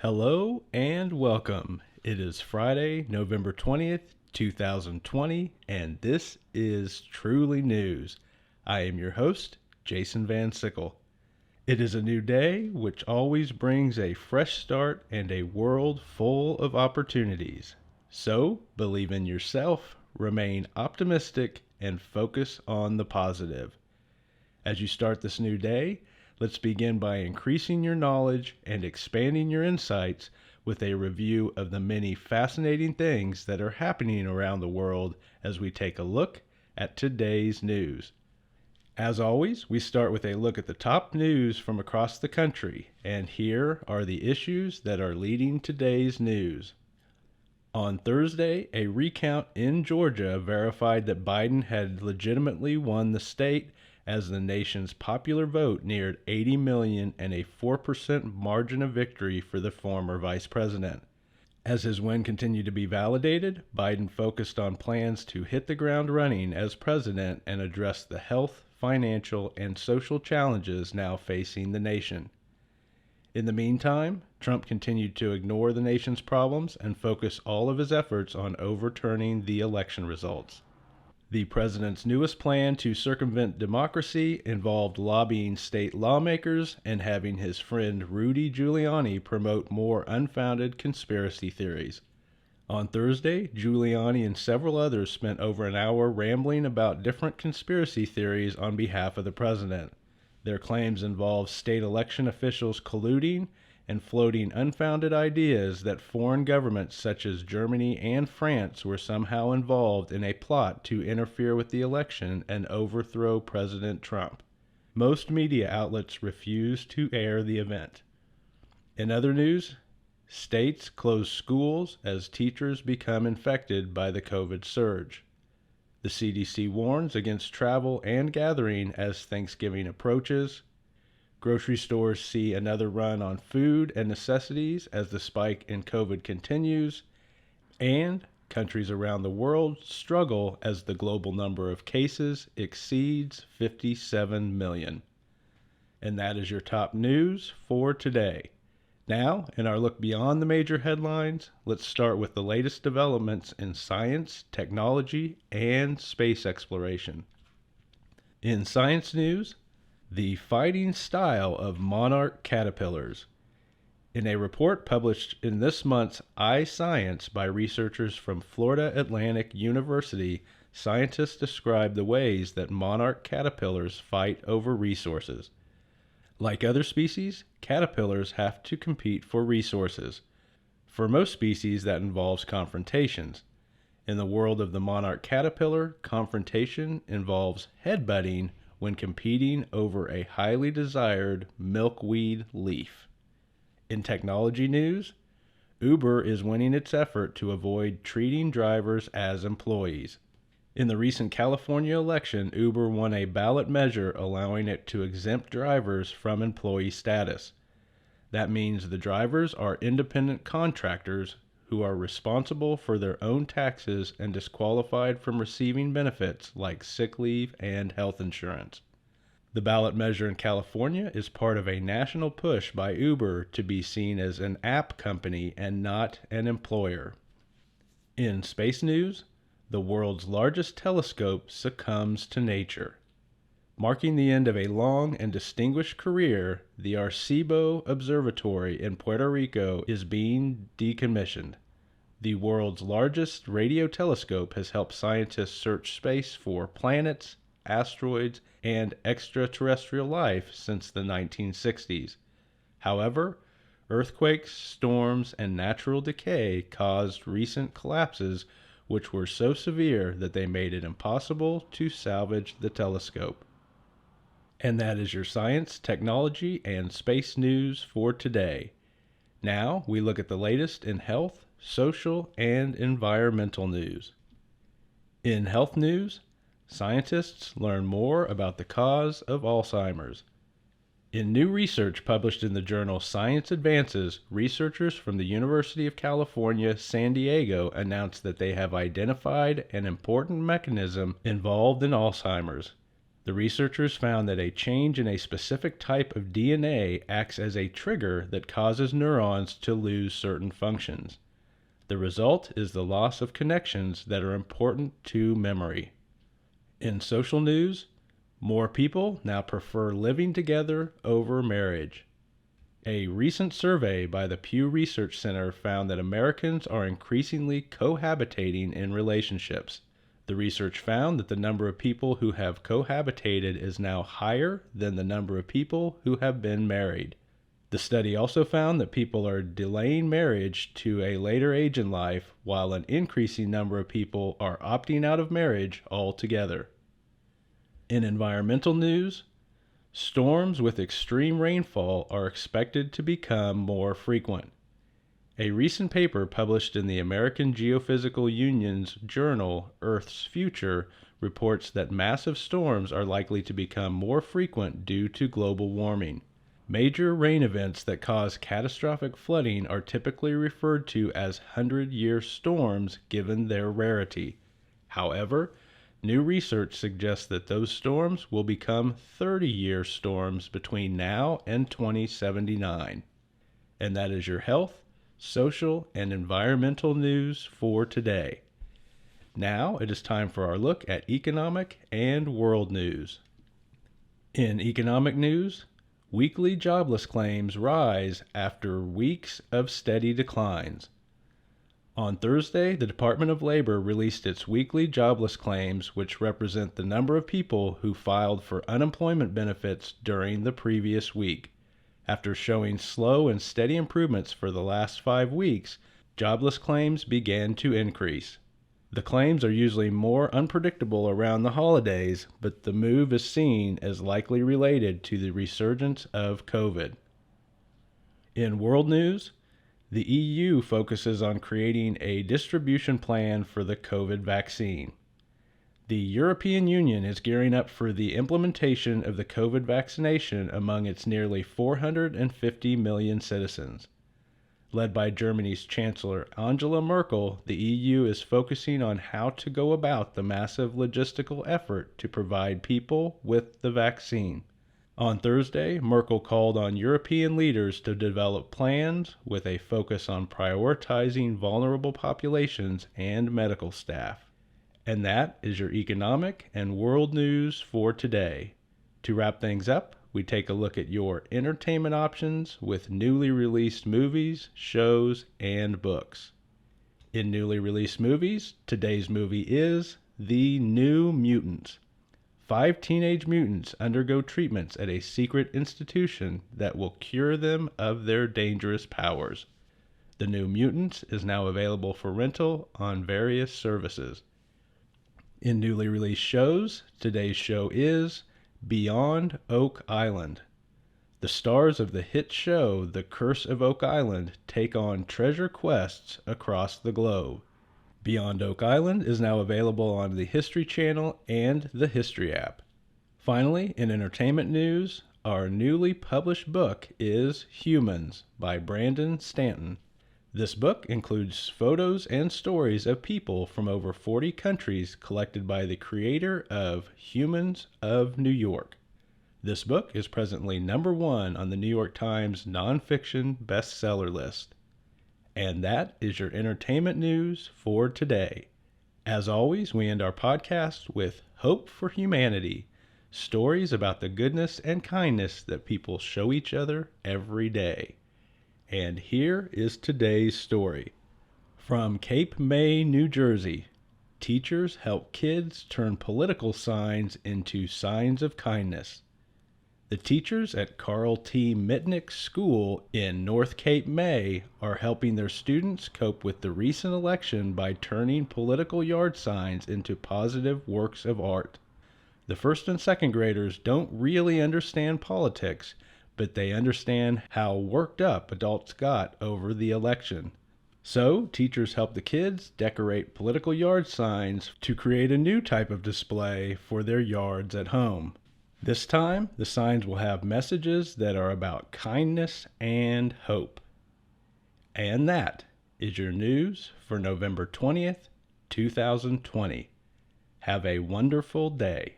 Hello and welcome. It is Friday, November 20th, 2020, and this is Truly News. I am your host, Jason Van Sickle. It is a new day, which always brings a fresh start and a world full of opportunities. So, believe in yourself, remain optimistic, and focus on the positive. As you start this new day, let's begin by increasing your knowledge and expanding your insights with a review of the many fascinating things that are happening around the world as we take a look at today's news. As always, we start with a look at the top news from across the country, and here are the issues that are leading today's news. On Thursday, a recount in Georgia verified that Biden had legitimately won the state as the nation's popular vote neared 80 million and a 4% margin of victory for the former vice president. As his win continued to be validated, Biden focused on plans to hit the ground running as president and address the health, financial, and social challenges now facing the nation. In the meantime, Trump continued to ignore the nation's problems and focus all of his efforts on overturning the election results. The president's newest plan to circumvent democracy involved lobbying state lawmakers and having his friend Rudy Giuliani promote more unfounded conspiracy theories. On Thursday, Giuliani and several others spent over an hour rambling about different conspiracy theories on behalf of the president. Their claims involve state election officials colluding and floating unfounded ideas that foreign governments such as Germany and France were somehow involved in a plot to interfere with the election and overthrow President Trump. Most media outlets refused to air the event. In other news, states close schools as teachers become infected by the COVID surge. The CDC warns against travel and gathering as Thanksgiving approaches. Grocery stores see another run on food and necessities as the spike in COVID continues, and countries around the world struggle as the global number of cases exceeds 57 million. And that is your top news for today. Now, in our look beyond the major headlines, let's start with the latest developments in science, technology, and space exploration. In science news, the fighting style of monarch caterpillars. In a report published in this month's iScience by researchers from Florida Atlantic University, scientists describe the ways that monarch caterpillars fight over resources. Like other species, caterpillars have to compete for resources. For most species, that involves confrontations. In the world of the monarch caterpillar, confrontation involves headbutting when competing over a highly desired milkweed leaf. In technology news, Uber is winning its effort to avoid treating drivers as employees. In the recent California election, Uber won a ballot measure allowing it to exempt drivers from employee status. That means the drivers are independent contractors who are responsible for their own taxes and disqualified from receiving benefits like sick leave and health insurance. The ballot measure in California is part of a national push by Uber to be seen as an app company and not an employer. In space news, the world's largest telescope succumbs to nature. Marking the end of a long and distinguished career, the Arecibo Observatory in Puerto Rico is being decommissioned. The world's largest radio telescope has helped scientists search space for planets, asteroids, and extraterrestrial life since the 1960s. However, earthquakes, storms, and natural decay caused recent collapses which were so severe that they made it impossible to salvage the telescope. And that is your science, technology, and space news for today. Now we look at the latest in health, social, and environmental news. In health news, scientists learn more about the cause of Alzheimer's. In new research published in the journal Science Advances, researchers from the University of California, San Diego announced that they have identified an important mechanism involved in Alzheimer's. The researchers found that a change in a specific type of DNA acts as a trigger that causes neurons to lose certain functions. The result is the loss of connections that are important to memory. In social news, more people now prefer living together over marriage. A recent survey by the Pew Research Center found that Americans are increasingly cohabitating in relationships. The research found that the number of people who have cohabitated is now higher than the number of people who have been married. The study also found that people are delaying marriage to a later age in life, while an increasing number of people are opting out of marriage altogether. In environmental news, storms with extreme rainfall are expected to become more frequent. A recent paper published in the American Geophysical Union's journal, Earth's Future, reports that massive storms are likely to become more frequent due to global warming. Major rain events that cause catastrophic flooding are typically referred to as 100-year storms given their rarity. However, new research suggests that those storms will become 30-year storms between now and 2079. And that is your health, social, and environmental news for today. Now it is time for our look at economic and world news. In economic news, weekly jobless claims rise after weeks of steady declines. On Thursday, the Department of Labor released its weekly jobless claims, which represent the number of people who filed for unemployment benefits during the previous week. After showing slow and steady improvements for the last 5 weeks, jobless claims began to increase. The claims are usually more unpredictable around the holidays, but the move is seen as likely related to the resurgence of COVID. In world news, the EU focuses on creating a distribution plan for the COVID vaccine. The European Union is gearing up for the implementation of the COVID vaccination among its nearly 450 million citizens. Led by Germany's Chancellor Angela Merkel, the EU is focusing on how to go about the massive logistical effort to provide people with the vaccine. On Thursday, Merkel called on European leaders to develop plans with a focus on prioritizing vulnerable populations and medical staff. And that is your economic and world news for today. To wrap things up, we take a look at your entertainment options with newly released movies, shows, and books. In newly released movies, today's movie is The New Mutants. 5 teenage mutants undergo treatments at a secret institution that will cure them of their dangerous powers. The New Mutants is now available for rental on various services. In newly released shows, today's show is Beyond Oak Island. The stars of the hit show The Curse of Oak Island take on treasure quests across the globe. Beyond Oak Island is now available on the History Channel and the History app. Finally, in entertainment news, our newly published book is Humans by Brandon Stanton. This book includes photos and stories of people from over 40 countries collected by the creator of Humans of New York. This book is presently #1 on the New York Times nonfiction bestseller list. And that is your entertainment news for today. As always, we end our podcast with Hope for Humanity, stories about the goodness and kindness that people show each other every day. And here is today's story. From Cape May, New Jersey, teachers help kids turn political signs into signs of kindness. The teachers at Carl T. Mitnick School in North Cape May are helping their students cope with the recent election by turning political yard signs into positive works of art. The first and second graders don't really understand politics, but they understand how worked up adults got over the election. So, teachers help the kids decorate political yard signs to create a new type of display for their yards at home. This time, the signs will have messages that are about kindness and hope. And that is your news for November 20th, 2020. Have a wonderful day.